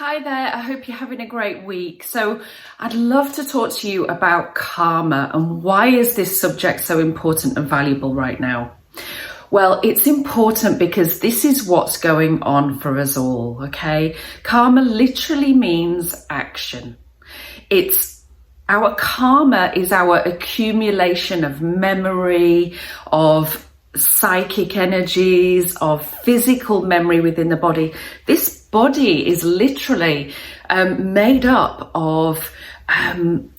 Hi there, I hope you're having a great week. So I'd love to talk to you about karma and why is this subject so important and valuable right now? Well, it's important because this is what's going on for us all, okay? Karma literally means action. Our karma is our accumulation of memory, of psychic energies, of physical memory within the body. This body is literally made up of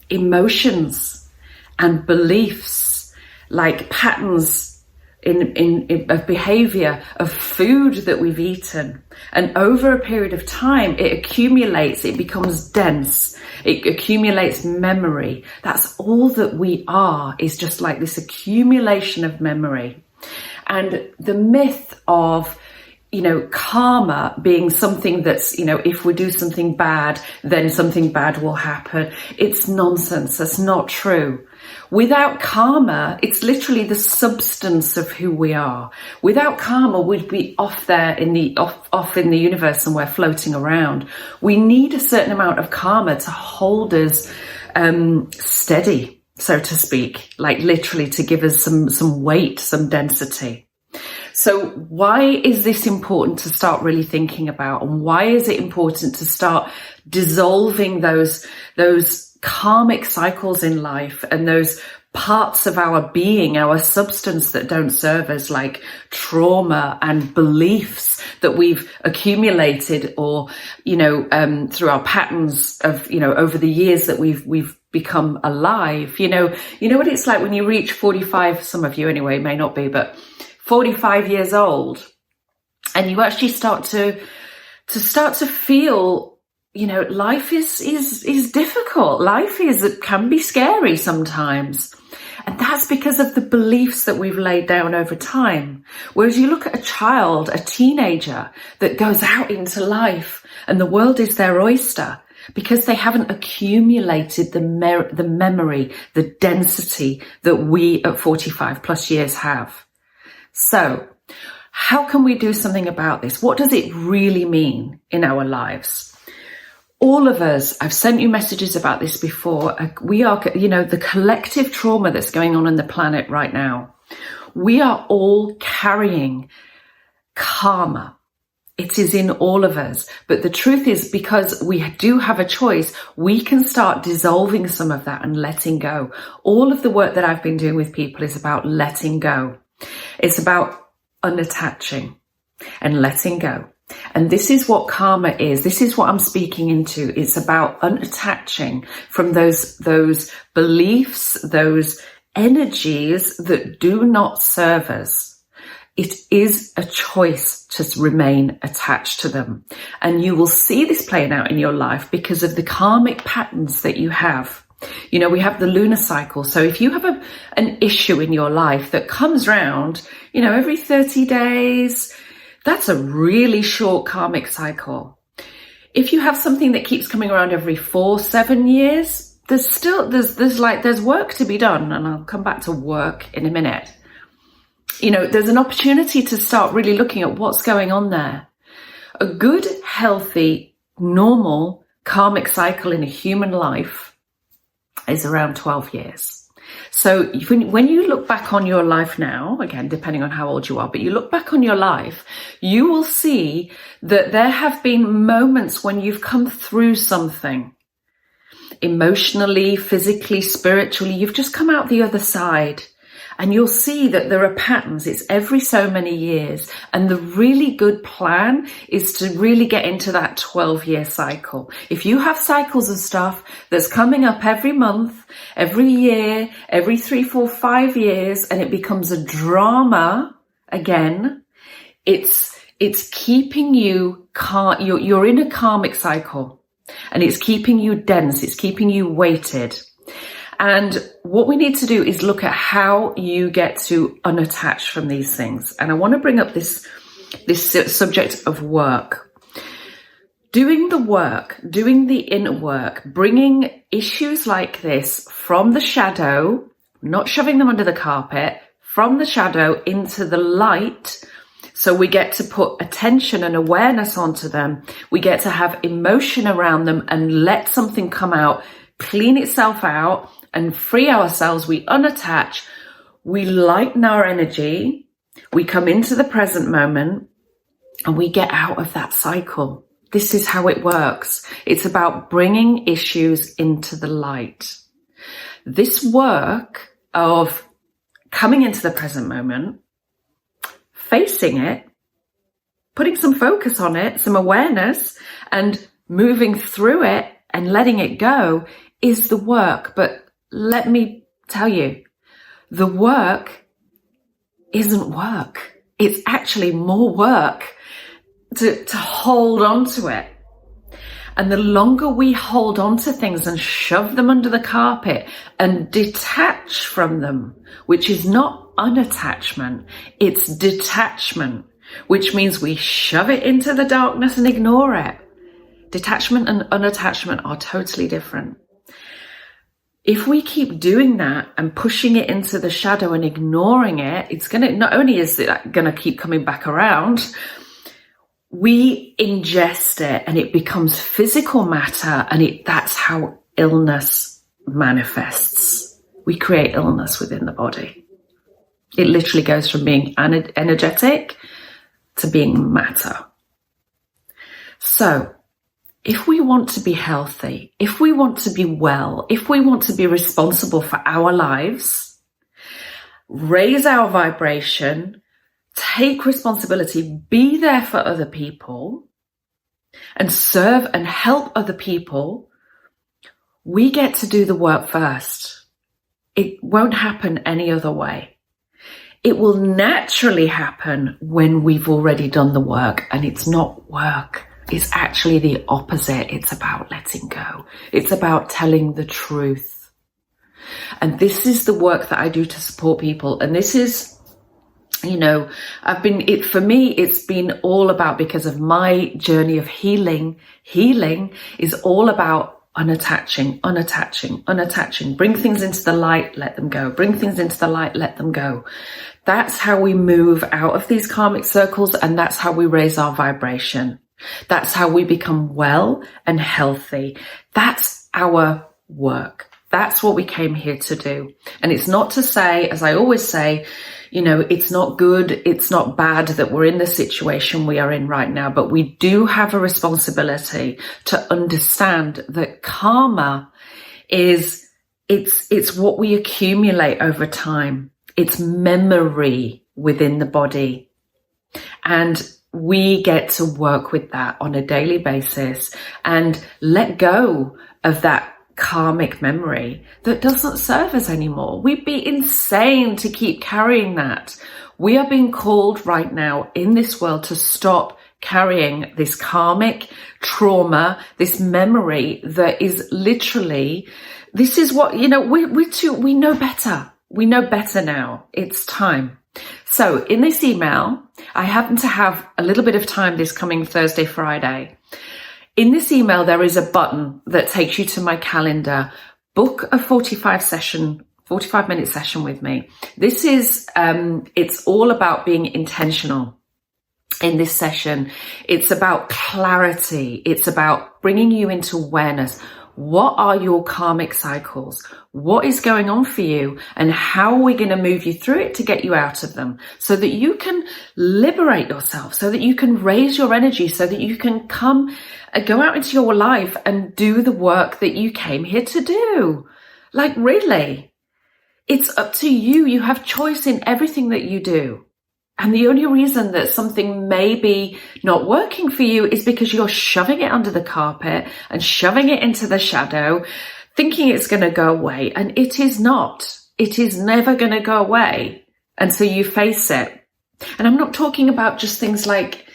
emotions and beliefs, like patterns of behavior, of food that we've eaten. And over a period of time, it accumulates, it becomes dense, it accumulates memory. That's all that we are, is just like this accumulation of memory. And the myth of karma being something that's, if we do something bad, then something bad will happen. It's nonsense. That's not true. Without karma, it's literally the substance of who we are. Without karma, we'd be off there in the universe somewhere floating around. We need a certain amount of karma to hold us steady, so to speak, like literally to give us some weight, some density. So why is this important to start really thinking about? And why is it important to start dissolving those karmic cycles in life and those parts of our being, our substance that don't serve us, like trauma and beliefs that we've accumulated or, through our patterns of, over the years that we've become alive. You know what it's like when you reach 45, some of you anyway, may not be, but 45 years old, and you actually start to feel, life is difficult. Life can be scary sometimes. And that's because of the beliefs that we've laid down over time. Whereas you look at a child, a teenager that goes out into life and the world is their oyster because they haven't accumulated the memory, the density that we at 45 plus years have. So how can we do something about this? What does it really mean in our lives? All of us, I've sent you messages about this before. We are, the collective trauma that's going on the planet right now. We are all carrying karma. It is in all of us. But the truth is, because we do have a choice, we can start dissolving some of that and letting go. All of the work that I've been doing with people is about letting go. It's about unattaching and letting go. And this is what karma is. This is what I'm speaking into. It's about unattaching from those beliefs, those energies that do not serve us. It is a choice to remain attached to them. And you will see this playing out in your life because of the karmic patterns that you have. We have the lunar cycle. So if you have an issue in your life that comes round, every 30 days, that's a really short karmic cycle. If you have something that keeps coming around every 4-7 years, there's work to be done. And I'll come back to work in a minute. There's an opportunity to start really looking at what's going on there. A good, healthy, normal karmic cycle in a human life is around 12 years. So when you look back on your life now, again, depending on how old you are, but you look back on your life, you will see that there have been moments when you've come through something emotionally, physically, spiritually. You've just come out the other side. And you'll see that there are patterns. It's every so many years. And the really good plan is to really get into that 12-year cycle. If you have cycles of stuff that's coming up every month, every year, every 3, 4, 5 years, and it becomes a drama again, it's keeping you, you're in a karmic cycle, and it's keeping you dense. It's keeping you weighted. And what we need to do is look at how you get to unattach from these things. And I want to bring up this subject of work. Doing the work, doing the inner work, bringing issues like this from the shadow, not shoving them under the carpet, from the shadow into the light, So we get to put attention and awareness onto them. We get to have emotion around them and let something come out, clean itself out and free ourselves. We unattach, we lighten our energy, we come into the present moment, and we get out of that cycle. This is how it works. It's about bringing issues into the light. This work of coming into the present moment, facing it, putting some focus on it, some awareness, and moving through it and letting it go is the work. But let me tell you, the work isn't work. It's actually more work to hold on to it. And the longer we hold on to things and shove them under the carpet and detach from them, which is not unattachment, it's detachment, which means we shove it into the darkness and ignore it. Detachment and unattachment are totally different. If we keep doing that and pushing it into the shadow and ignoring it, it's going to, not only is it going to keep coming back around, we ingest it and it becomes physical matter, and that's how illness manifests. We create illness within the body. It literally goes from being energetic to being matter. So if we want to be healthy, if we want to be well, if we want to be responsible for our lives, raise our vibration, take responsibility, be there for other people, and serve and help other people, we get to do the work first. It won't happen any other way. It will naturally happen when we've already done the work, and it's not work. It's actually the opposite. It's about letting go. It's about telling the truth. And this is the work that I do to support people. And this is, for me, it's been all about, because of my journey of healing. Healing is all about unattaching. Bring things into the light, let them go. Bring things into the light, let them go. That's how we move out of these karmic circles, and that's how we raise our vibration. That's how we become well and healthy. That's our work. That's what we came here to do. And it's not to say, as I always say, it's not good, it's not bad that we're in the situation we are in right now, but we do have a responsibility to understand that karma is, it's what we accumulate over time. It's memory within the body. And we get to work with that on a daily basis and let go of that karmic memory that doesn't serve us anymore. We'd be insane to keep carrying that. We are being called right now in this world to stop carrying this karmic trauma, this memory that is literally, this is what, we know better. We know better now. It's time. So in this email, I happen to have a little bit of time this coming Thursday, Friday. In this email, there is a button that takes you to my calendar. Book a 45-minute session with me. This is, it's all about being intentional in this session. It's about clarity. It's about bringing you into awareness. What are your karmic cycles? What is going on for you? And how are we going to move you through it to get you out of them so that you can liberate yourself, so that you can raise your energy, so that you can go out into your life and do the work that you came here to do? Like, really, it's up to you. You have choice in everything that you do. And the only reason that something may be not working for you is because you're shoving it under the carpet and shoving it into the shadow, thinking it's going to go away. And it is not. It is never going to go away until you face it. And I'm not talking about just things like,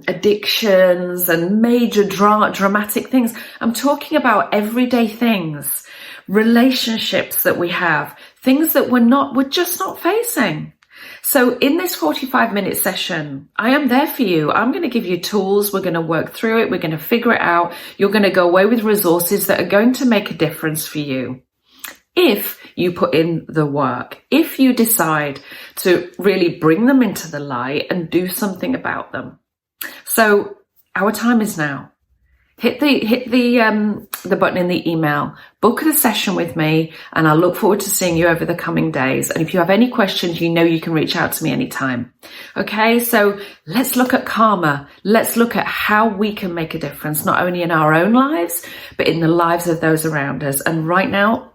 addictions and major dramatic things. I'm talking about everyday things, relationships that we have, things that we're just not facing. So in this 45-minute session, I am there for you. I'm going to give you tools. We're going to work through it. We're going to figure it out. You're going to go away with resources that are going to make a difference for you if you put in the work, if you decide to really bring them into the light and do something about them. So our time is now. Hit the button in the email, book a session with me, and I'll look forward to seeing you over the coming days. And if you have any questions, you know you can reach out to me anytime. Okay, so let's look at karma. Let's look at how we can make a difference, not only in our own lives, but in the lives of those around us. And right now,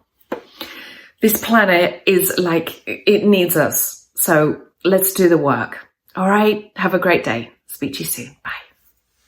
this planet is like, it needs us. So let's do the work. All right, have a great day. Speak to you soon. Bye.